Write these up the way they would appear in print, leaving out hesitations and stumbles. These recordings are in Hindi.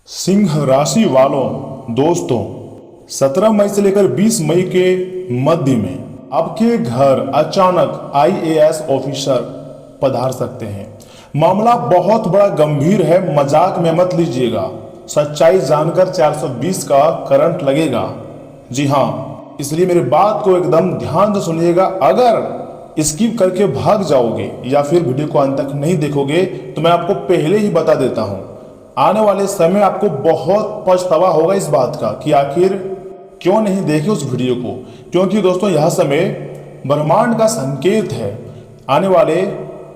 सिंह राशि वालों दोस्तों, 17 मई से लेकर 20 मई के मध्य में आपके घर अचानक आईएएस ऑफिसर पधार सकते हैं। मामला बहुत बड़ा गंभीर है, मजाक में मत लीजिएगा। सच्चाई जानकर 420 का करंट लगेगा। जी हाँ, इसलिए मेरी बात को एकदम ध्यान से सुनिएगा। अगर स्किप करके भाग जाओगे या फिर वीडियो को अंत तक नहीं देखोगे तो मैं आपको पहले ही बता देता हूं, आने वाले समय आपको बहुत पछतावा होगा इस बात का कि आखिर क्यों नहीं देखे उस वीडियो को। क्योंकि दोस्तों, यह समय ब्रह्मांड का संकेत है। आने वाले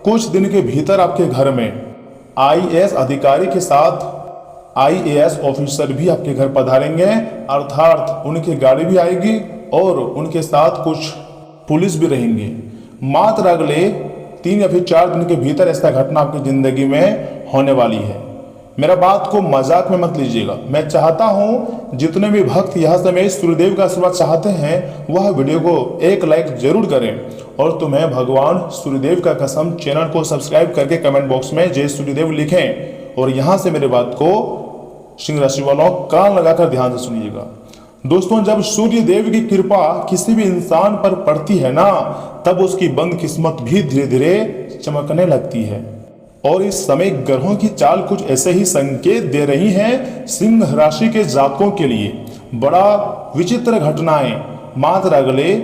कुछ दिन के भीतर आपके घर में आईएएस अधिकारी के साथ आईएएस ऑफिसर भी आपके घर पधारेंगे, अर्थात उनकी गाड़ी भी आएगी और उनके साथ कुछ पुलिस भी रहेंगे। मात्र अगले 3 या फिर 4 दिन के भीतर ऐसा घटना आपकी जिंदगी में होने वाली है। मेरा बात को मजाक में मत लीजिएगा। मैं चाहता हूं जितने भी भक्त यह समय सूर्यदेव का आशीर्वाद चाहते हैं वह वीडियो को एक लाइक जरूर करें, और तुम्हें भगवान सूर्यदेव का कसम चैनल को सब्सक्राइब करके कमेंट बॉक्स में जय सूर्यदेव लिखें। और यहां से मेरे बात को सिंह राशि वालों कान लगाकर ध्यान से सुनिएगा। दोस्तों, जब सूर्य देव की कृपा किसी भी इंसान पर पड़ती है ना, तब उसकी बंद किस्मत भी धीरे धीरे चमकने लगती है। और इस समय ग्रहों की चाल कुछ ऐसे ही संकेत दे रही हैं सिंह राशि के जातकों के लिए। बड़ा विचित्र घटनाएं मात्र अगले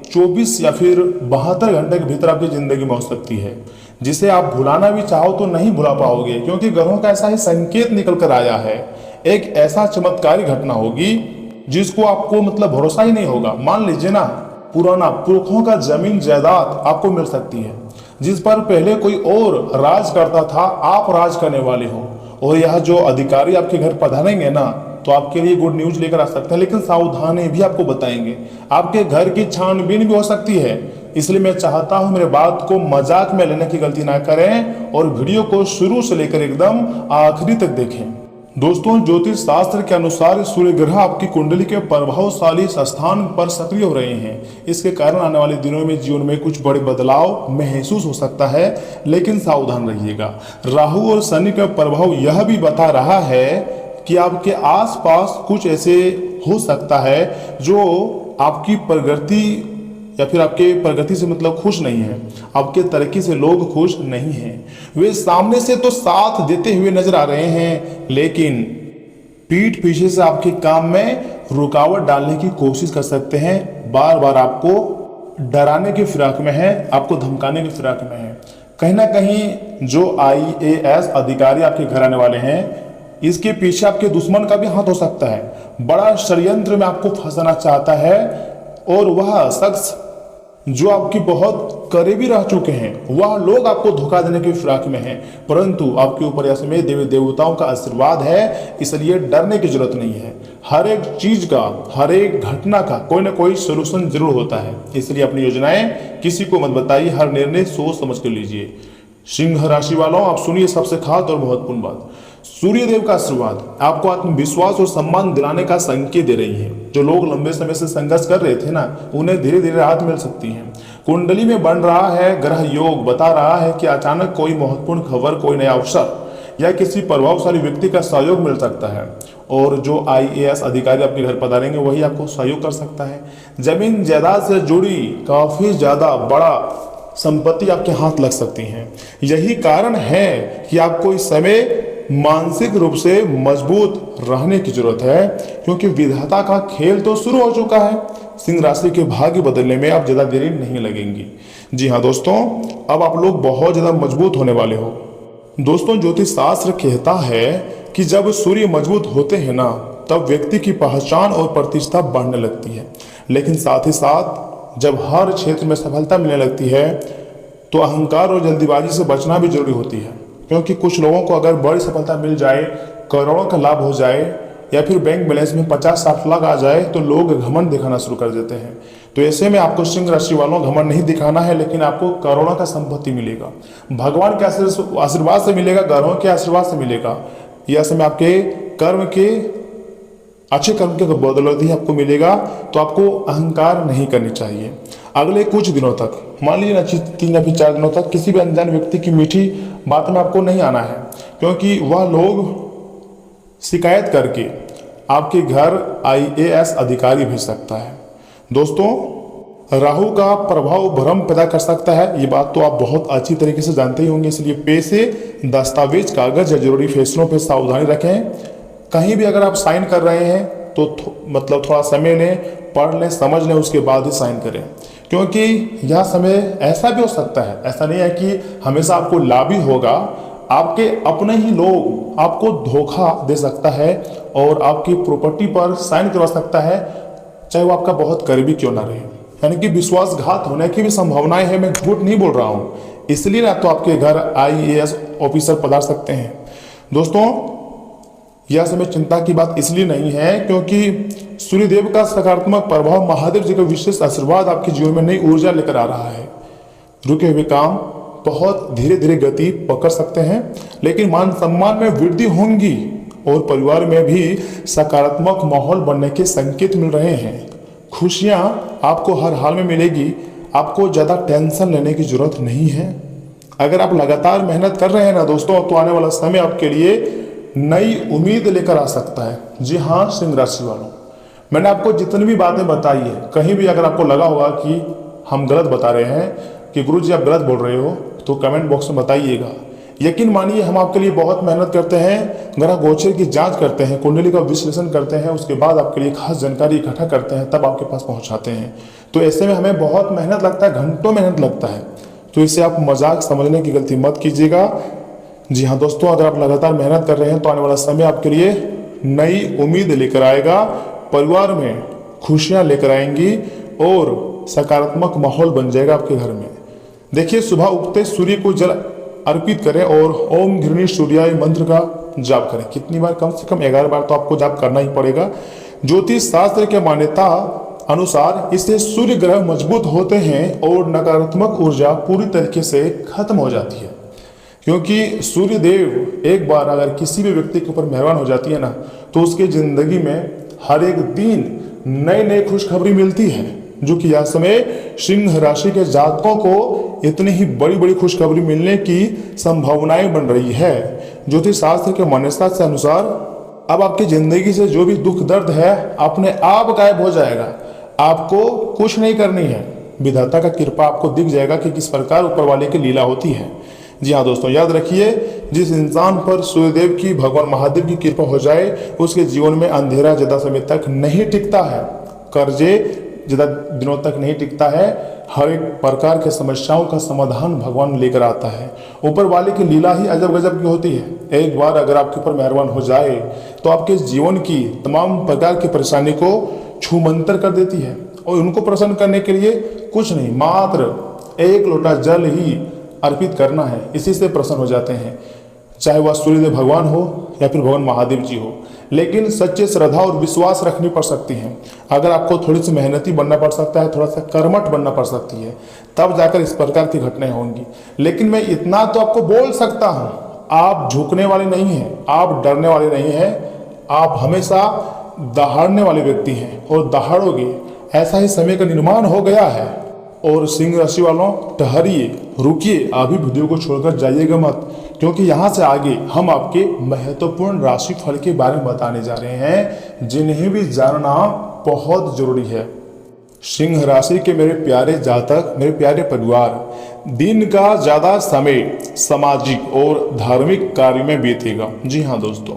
24 या फिर 72 घंटे के भीतर आपकी जिंदगी में हो सकती है, जिसे आप भुलाना भी चाहो तो नहीं भुला पाओगे, क्योंकि ग्रहों का ऐसा ही संकेत निकल कर आया है। एक ऐसा चमत्कारी घटना होगी जिसको आपको भरोसा ही नहीं होगा। मान लीजिए ना, पुराना पुरखों का जमीन जायदाद आपको मिल सकती है, जिस पर पहले कोई और राज करता था, आप राज करने वाले हो। और यह जो अधिकारी आपके घर पधारेंगे ना, तो आपके लिए गुड न्यूज लेकर आ सकते हैं, लेकिन सावधानी भी आपको बताएंगे। आपके घर की छानबीन भी हो सकती है। इसलिए मैं चाहता हूं मेरे बात को मजाक में लेने की गलती ना करें और वीडियो को शुरू से लेकर एकदम आखिरी तक देखें। दोस्तों, ज्योतिष शास्त्र के अनुसार सूर्य ग्रह आपकी कुंडली के प्रभावशाली स्थान पर सक्रिय हो रहे हैं। इसके कारण आने वाले दिनों में जीवन में कुछ बड़े बदलाव महसूस हो सकता है, लेकिन सावधान रहिएगा। राहु और शनि का प्रभाव यह भी बता रहा है कि आपके आसपास कुछ ऐसे हो सकता है जो आपकी प्रगति या फिर आपके प्रगति से खुश नहीं है। आपके तरक्की से लोग खुश नहीं हैं। वे सामने से तो साथ देते हुए नजर आ रहे हैं, लेकिन पीठ पीछे से आपके काम में रुकावट डालने की कोशिश कर सकते हैं। बार बार आपको डराने की फिराक में है, आपको धमकाने की फिराक में है। कहीं ना कहीं जो आईएएस अधिकारी आपके घर आने वाले हैं, इसके पीछे आपके दुश्मन का भी हाथ हो सकता है। बड़ा षड्यंत्र में आपको फंसाना चाहता है, और वह शख्स जो आपकी बहुत करीबी रह चुके हैं, वह लोग आपको धोखा देने की फिराक में हैं। परंतु आपके ऊपर यह समय देवी देवताओं का आशीर्वाद है, इसलिए डरने की जरूरत नहीं है। हर एक चीज का, हर एक घटना का कोई ना कोई सोल्यूशन जरूर होता है। इसलिए अपनी योजनाएं किसी को मत बताइए, हर निर्णय सोच समझ कर लीजिए। सिंह राशि वालों, आप सुनिए सबसे खास और महत्वपूर्ण बात। सूर्य देव का आशीर्वाद आपको आत्मविश्वास और सम्मान दिलाने का संकेत दे रही है। जो लोग लंबे समय से संघर्ष कर रहे थे ना, उन्हें धीरे धीरे राहत मिल सकती है। कुंडली में बन रहा है ग्रह योग बता रहा है कि अचानक कोई महत्वपूर्ण खबर, कोई नया अवसर या किसी प्रभावशाली व्यक्ति का सहयोग मिल सकता है। और जो आईएएस अधिकारी आपके घर पधारेंगे वही आपको सहयोग कर सकता है। जमीन जायदाद से जुड़ी काफी ज्यादा बड़ा संपत्ति आपके हाथ लग सकती है। यही कारण है कि आपको इस समय मानसिक रूप से मजबूत रहने की जरूरत है, क्योंकि विधाता का खेल तो शुरू हो चुका है। सिंह राशि के भाग्य बदलने में आप ज्यादा देरी नहीं लगेंगी। जी हाँ दोस्तों, अब आप लोग बहुत ज्यादा मजबूत होने वाले हो। दोस्तों, ज्योतिष शास्त्र कहता है कि जब सूर्य मजबूत होते हैं ना, तब व्यक्ति की पहचान और प्रतिष्ठा बढ़ने लगती है। लेकिन साथ ही साथ जब हर क्षेत्र में सफलता मिलने लगती है, तो अहंकार और जल्दीबाजी से बचना भी जरूरी होती है। क्योंकि कुछ लोगों को अगर बड़ी सफलता मिल जाए, करोड़ों का लाभ हो जाए, या फिर बैंक बैलेंस में 50-60 लाख आ जाए, तो लोग घमंड दिखाना शुरू कर देते हैं। तो ऐसे में आपको सिंह राशि वालों घमंड नहीं दिखाना है, लेकिन आपको करोड़ों का संपत्ति मिलेगा। भगवान के आशीर्वाद से मिलेगा, ग्रहों के आशीर्वाद से मिलेगा। यह समय आपके कर्म के, अच्छे कर्म के बदौलत ही आपको मिलेगा। तो आपको अहंकार नहीं करनी चाहिए। अगले कुछ दिनों तक, मान लीजिए 3 या फिर 4 दिनों तक, किसी भी अनजान व्यक्ति की मीठी बात में आपको नहीं आना है, क्योंकि वह लोग शिकायत करके आपके घर आईएएस अधिकारी भेज सकता है। दोस्तों, राहु का प्रभाव भ्रम पैदा कर सकता है, ये बात तो आप बहुत अच्छी तरीके से जानते ही होंगे। इसलिए पैसे, दस्तावेज, कागज या जरूरी फैसलों पर सावधानी रखें। कहीं भी अगर आप साइन कर रहे हैं तो मतलब थोड़ा समय लें, पढ़ लें, समझ लें, उसके बाद ही साइन करें, क्योंकि यह समय ऐसा भी हो सकता है, ऐसा नहीं है कि हमेशा आपको लाभ ही होगा, आपके अपने ही लोग आपको धोखा दे सकता है और आपकी प्रॉपर्टी पर साइन करवा सकता है, चाहे वो आपका बहुत करीबी क्यों ना रहे। यानी कि विश्वासघात होने की भी संभावनाएं है, मैं झूठ नहीं बोल रहा हूं। इसलिए ना तो आपके घर आईएएस ऑफिसर पधार सकते हैं। दोस्तों, यह समय चिंता की बात इसलिए नहीं है क्योंकि सूर्यदेव का सकारात्मक प्रभाव, महादेव जी का विशेष आशीर्वाद आपके जीवन में नई ऊर्जा लेकर आ रहा है। रुके हुए काम बहुत धीरे धीरे गति पकड़ सकते हैं, लेकिन मान सम्मान में वृद्धि होंगी और परिवार में भी सकारात्मक माहौल बनने के संकेत मिल रहे हैं। खुशियां आपको हर हाल में मिलेगी, आपको ज़्यादा टेंशन लेने की जरूरत नहीं है। अगर आप लगातार मेहनत कर रहे हैं ना दोस्तों, तो आने वाला समय आपके लिए नई उम्मीद लेकर आ सकता है। जी हाँ सिंह राशि वालों, मैंने आपको जितनी भी बातें बताई है, कहीं भी अगर आपको लगा होगा कि हम गलत बता रहे हैं, कि गुरु जी आप गलत बोल रहे हो, तो कमेंट बॉक्स में बताइएगा। यकीन मानिए हम आपके लिए बहुत मेहनत करते हैं, ग्रह गोचर की जांच करते हैं, कुंडली का विश्लेषण करते हैं, उसके बाद आपके लिए खास जानकारी इकट्ठा करते हैं, तब आपके पास पहुंचाते हैं। तो ऐसे में हमें बहुत मेहनत लगता है, घंटों मेहनत लगता है, तो इसे आप मजाक समझने की गलती मत कीजिएगा। जी हाँ दोस्तों, अगर आप लगातार मेहनत कर रहे हैं तो आने वाला समय आपके लिए नई उम्मीद लेकर आएगा, परिवार में खुशियां लेकर आएंगी और सकारात्मक माहौल बन जाएगा आपके घर में। देखिए, सुबह उगते सूर्य को जल अर्पित करें और ओम घृणी सूर्याय मंत्र का जाप करें। कितनी बार? कम से कम 11 बार तो आपको जाप करना ही पड़ेगा। ज्योतिष शास्त्र के मान्यता अनुसार इससे सूर्य ग्रह मजबूत होते हैं और नकारात्मक ऊर्जा पूरी तरीके से खत्म हो जाती है, क्योंकि सूर्य देव एक बार अगर किसी भी व्यक्ति के ऊपर मेहरबान हो जाती है ना, तो उसकी जिंदगी में हर एक दिन नई नई खुशखबरी मिलती है, जो कि यह समय सिंह राशि के जातकों को इतनी ही बड़ी बड़ी खुशखबरी मिलने की संभावनाएं बन रही है। ज्योतिष शास्त्र के मान्यता के अनुसार अब आपकी जिंदगी से जो भी दुख दर्द है अपने आप गायब हो जाएगा, आपको कुछ नहीं करनी है। विधाता का कृपा आपको दिख जाएगा कि किस प्रकार ऊपर वाले की लीला होती है। जी हाँ दोस्तों, याद रखिए, जिस इंसान पर सूर्यदेव की, भगवान महादेव की कृपा हो जाए, उसके जीवन में अंधेरा ज़्यादा समय तक नहीं टिकता है, कर्जे ज़्यादा दिनों तक नहीं टिकता है। हर एक प्रकार के समस्याओं का समाधान भगवान लेकर आता है। ऊपर वाले की लीला ही अजब गजब की होती है। एक बार अगर आपके ऊपर मेहरबान हो जाए तो आपके जीवन की तमाम प्रकार की परेशानी को छूमंतर कर देती है, और उनको प्रसन्न करने के लिए कुछ नहीं, मात्र एक लोटा जल ही अर्पित करना है, इसी से प्रसन्न हो जाते हैं, चाहे वह सूर्यदेव भगवान हो या फिर भगवान महादेव जी हो। लेकिन सच्चे श्रद्धा और विश्वास रखनी पड़ सकती है। अगर आपको थोड़ी सी मेहनती बनना पड़ सकता है, थोड़ा सा कर्मठ बनना पड़ सकती है, तब जाकर इस प्रकार की घटनाएं होंगी। लेकिन मैं इतना तो आपको बोल सकता हूं, आप झुकने वाले नहीं हैं, आप डरने वाले नहीं हैं, आप हमेशा दहाड़ने वाले व्यक्ति हैं और दहाड़ोगे। ऐसा ही समय का निर्माण हो गया है। और सिंह राशि वालों, ठहरिए, रुकिए, अभी वीडियो को छोड़कर जाइएगा मत, क्योंकि यहाँ से आगे हम आपके महत्वपूर्ण राशि फल के बारे में बताने जा रहे हैं, जिन्हें भी जानना बहुत जरूरी है। सिंह राशि के मेरे प्यारे जातक, मेरे प्यारे परिवार, दिन का ज्यादा समय सामाजिक और धार्मिक कार्य में बीतेगा। जी हाँ दोस्तों,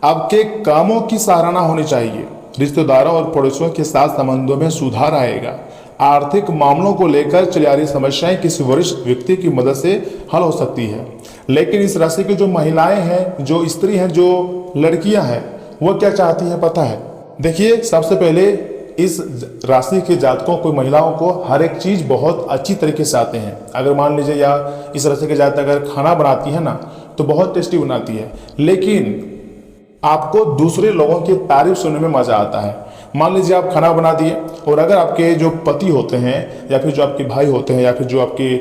आपके कामों की सराहना होनी चाहिए। रिश्तेदारों और पड़ोसियों के साथ संबंधों में सुधार आएगा। आर्थिक मामलों को लेकर चली आ रही समस्याएं किसी वरिष्ठ व्यक्ति की मदद से हल हो सकती है। लेकिन इस राशि की जो महिलाएं हैं, जो स्त्री हैं, जो लड़कियां हैं, वो क्या चाहती हैं पता है? देखिए, सबसे पहले इस राशि के जातकों को, महिलाओं को हर एक चीज बहुत अच्छी तरीके से आते हैं। अगर मान लीजिए, या इस राशि के जातक अगर खाना बनाती है ना, तो बहुत टेस्टी बनाती है, लेकिन आपको दूसरे लोगों की तारीफ सुनने में मजा आता है। मान लीजिए आप खाना बना दिए, और अगर आपके जो पति होते हैं, या फिर जो आपके भाई होते हैं, या फिर जो आपके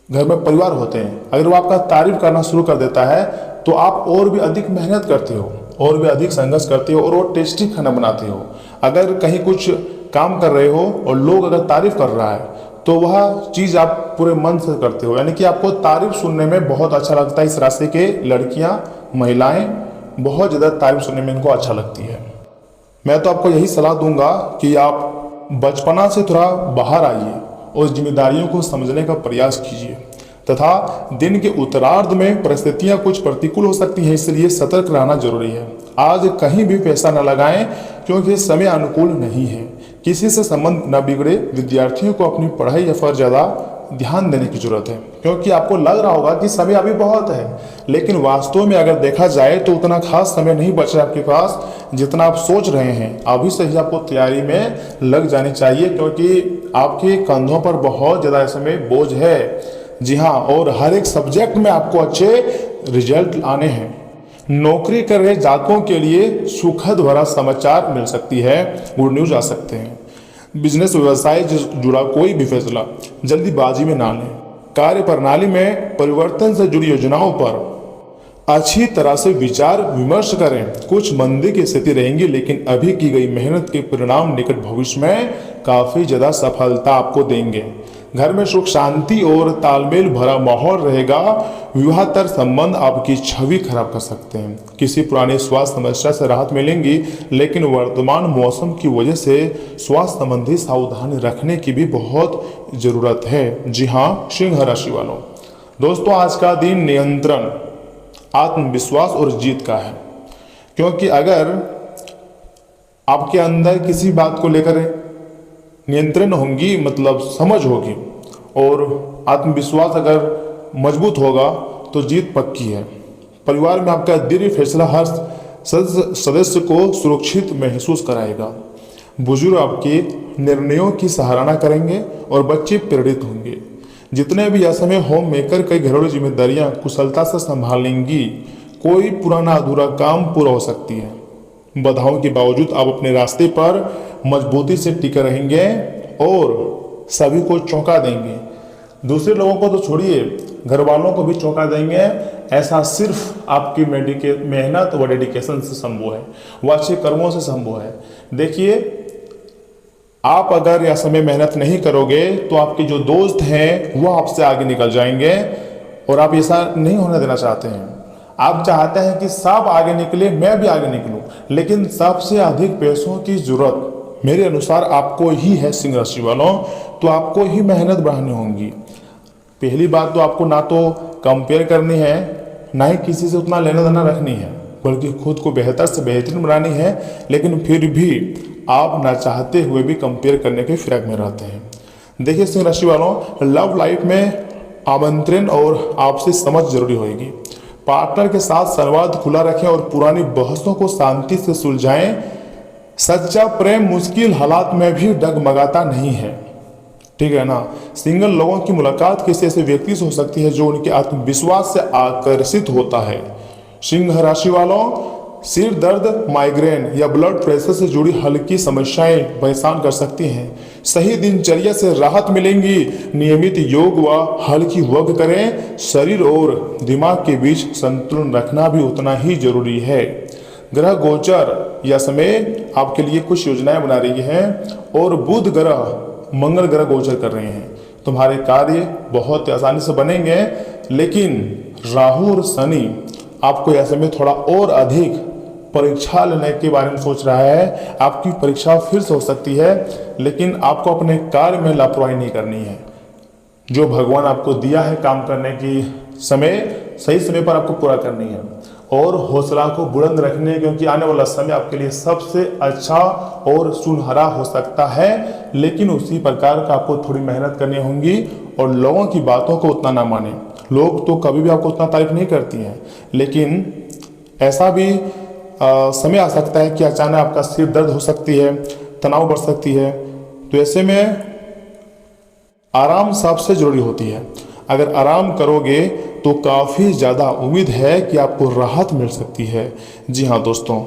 घर में परिवार होते हैं, अगर वो आपका तारीफ करना शुरू कर देता है, तो आप और भी अधिक मेहनत करते हो, और भी अधिक संघर्ष करते हो, और वो टेस्टी खाना बनाते हो। अगर कहीं कुछ काम कर रहे हो और लोग अगर तारीफ कर रहा है, तो वह चीज़ आप पूरे मन से करते हो, यानी कि आपको तारीफ सुनने में बहुत अच्छा लगता है। इस राशि के लड़कियां, महिलाएं, बहुत ज़्यादा तारीफ सुनने में इनको अच्छा लगती है। मैं तो आपको यही सलाह दूंगा कि आप बचपना से थोड़ा बाहर आइए और जिम्मेदारियों को समझने का प्रयास कीजिए तथा दिन के उत्तरार्ध में परिस्थितियां कुछ प्रतिकूल हो सकती हैं, इसलिए सतर्क रहना जरूरी है। आज कहीं भी पैसा न लगाएं क्योंकि समय अनुकूल नहीं है। किसी से संबंध न बिगड़े। विद्यार्थियों को अपनी पढ़ाई पर ज़्यादा ध्यान देने की जरूरत है, क्योंकि आपको लग रहा होगा कि समय अभी बहुत है, लेकिन वास्तव में अगर देखा जाए तो उतना खास समय नहीं बच रहा आपके पास जितना आप सोच रहे हैं। अभी से ही आपको तैयारी में लग जानी चाहिए, क्योंकि आपके कंधों पर बहुत ज़्यादा समय बोझ है। जी हाँ, और हर एक सब्जेक्ट में आपको अच्छे रिजल्ट आने हैं। नौकरी कर रहे जातकों के लिए सुखद भरा समाचार मिल सकती है, गुड न्यूज आ सकते हैं। बिजनेस व्यवसाय से जुड़ा कोई भी फैसला जल्दीबाजी में ना लें। कार्य प्रणाली में परिवर्तन से जुड़ी योजनाओं पर अच्छी तरह से विचार विमर्श करें। कुछ मंदी की स्थिति रहेंगी, लेकिन अभी की गई मेहनत के परिणाम निकट भविष्य में काफी ज्यादा सफलता आपको देंगे। घर में सुख शांति और तालमेल भरा माहौल रहेगा। विवाहतर संबंध आपकी छवि खराब कर सकते हैं। किसी पुरानी स्वास्थ्य समस्या से राहत मिलेंगी, लेकिन वर्तमान मौसम की वजह से स्वास्थ्य संबंधी सावधानी रखने की भी बहुत जरूरत है। जी हाँ, सिंह राशि वालों, दोस्तों आज का दिन नियंत्रण, आत्मविश्वास और जीत का है, क्योंकि अगर आपके अंदर किसी बात को लेकर नियंत्रण होंगी, मतलब समझ होगी और आत्मविश्वास अगर मजबूत होगा तो जीत पक्की है। परिवार में आपका दृढ़ फैसला हर सदस्य को सुरक्षित महसूस कराएगा। बुजुर्ग आपके निर्णयों की सराहना करेंगे और बच्चे प्रेरित होंगे। जितने भी यह समय होम मेकर कई घरेलू जिम्मेदारियां कुशलता से संभालेंगी। कोई पुराना अधूरा काम पूरा हो सकती है। बाधाओं के बावजूद आप अपने रास्ते पर मजबूती से टिके रहेंगे और सभी को चौंका देंगे। दूसरे लोगों को तो छोड़िए, घर वालों को भी चौंका देंगे। ऐसा सिर्फ आपकी मेहनत व डेडिकेशन से संभव है, व अच्छे कर्मों से संभव है। देखिए, आप अगर यह समय मेहनत नहीं करोगे तो आपके जो दोस्त हैं वो आपसे आगे निकल जाएंगे, और आप ऐसा नहीं होने देना चाहते हैं। आप चाहते हैं कि सब आगे निकले, मैं भी आगे निकलूं, लेकिन सबसे अधिक पैसों की जरूरत मेरे अनुसार आपको ही है सिंह राशि वालों, तो आपको ही मेहनत बढ़ानी होगी। पहली बात तो आपको ना तो कंपेयर करनी है, ना ही किसी से उतना लेना देना रखनी है, बल्कि खुद को बेहतर से बेहतरीन बनानी है। लेकिन फिर भी आप ना चाहते हुए भी कंपेयर करने के फिराक में रहते हैं। देखिए सिंह राशि वालों, लव लाइफ में आमंत्रण और आपसी समझ जरूरी होगी। पार्टनर के साथ संवाद खुला रखें और पुरानी बहसों को शांति से सुलझाएं। सच्चा प्रेम मुश्किल हालात में भी डगमगाता नहीं है, ठीक है ना। सिंगल लोगों की मुलाकात किसी ऐसे व्यक्ति से हो सकती है जो उनके आत्मविश्वास से आकर्षित होता है। सिंह राशि वालों, सिर दर्द, माइग्रेन या ब्लड प्रेशर से जुड़ी हल्की समस्याएं परेशान कर सकती हैं। सही दिनचर्या से राहत मिलेंगी। नियमित योग व हल्की वर्क करें। शरीर और दिमाग के बीच संतुलन रखना भी उतना ही जरूरी है। ग्रह गोचर यह समय आपके लिए कुछ योजनाएं बना रही है और बुध ग्रह मंगल ग्रह गोचर कर रहे हैं। तुम्हारे कार्य बहुत आसानी से बनेंगे, लेकिन राहु और शनि आपको यह समय थोड़ा और अधिक परीक्षा लेने के बारे में सोच रहा है। आपकी परीक्षा फिर से हो सकती है, लेकिन आपको अपने कार्य में लापरवाही नहीं करनी है। जो भगवान आपको दिया है काम करने की समय, सही समय पर आपको पूरा करनी है और हौसला को बुलंद रखने, क्योंकि आने वाला समय आपके लिए सबसे अच्छा और सुनहरा हो सकता है। लेकिन उसी प्रकार का आपको थोड़ी मेहनत करनी होगी और लोगों की बातों को उतना ना माने। लोग तो कभी भी आपको उतना तारीफ नहीं करती हैं, लेकिन ऐसा भी समय आ सकता है कि अचानक आपका सिर दर्द हो सकती है, तनाव बढ़ सकती है। तो ऐसे में आराम सबसे जरूरी होती है। अगर आराम करोगे तो काफ़ी ज़्यादा उम्मीद है कि आपको राहत मिल सकती है। जी हाँ दोस्तों,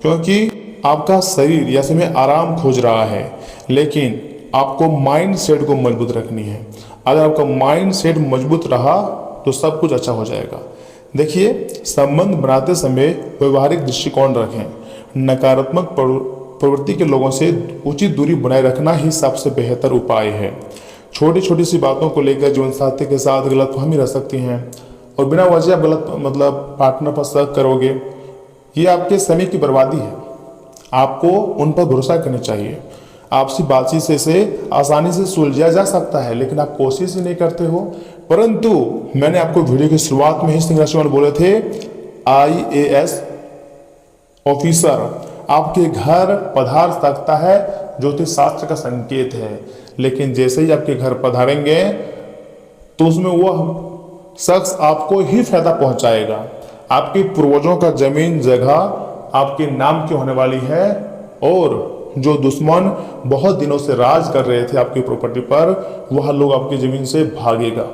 क्योंकि आपका शरीर यह समय आराम खोज रहा है, लेकिन आपको माइंड सेट को मजबूत रखनी है। अगर आपका माइंड सेट मजबूत रहा तो सब कुछ अच्छा हो जाएगा। देखिए, संबंध बनाते समय व्यवहारिक दृष्टिकोण रखें। नकारात्मक प्रवृत्ति के लोगों से उचित दूरी बनाए रखना ही सबसे बेहतर उपाय है। छोटी छोटी सी बातों को लेकर जीवन साथी के साथ गलतफहमी रह सकती हैं और बिना वजह गलत पार्टनर पर शक करोगे ये आपके समय की बर्बादी है। आपको उन पर भरोसा करना चाहिए। आपसी बातचीत से इसे आसानी से सुलझाया जा सकता है, लेकिन आप कोशिश ही नहीं करते हो। परंतु मैंने आपको वीडियो की शुरुआत में ही सिंह राशि वाले बोले थे, IAS ऑफिसर आपके घर पधार सकता है, ज्योतिष शास्त्र का संकेत है। लेकिन जैसे ही आपके घर पधारेंगे तो उसमें वह शख्स आपको ही फायदा पहुंचाएगा। आपके पूर्वजों का जमीन जगह आपके नाम की होने वाली है, और जो दुश्मन बहुत दिनों से राज कर रहे थे आपकी प्रॉपर्टी पर, वह लोग आपकी जमीन से भागेगा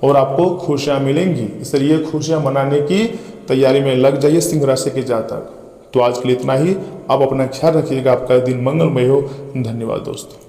और आपको खुशियां मिलेंगी। इसलिए खुशियां मनाने की तैयारी में लग जाइए सिंह राशि के जातक। तो आज के लिए इतना ही। आप अपना ख्याल रखिएगा। आपका दिन मंगलमय हो। धन्यवाद दोस्तों।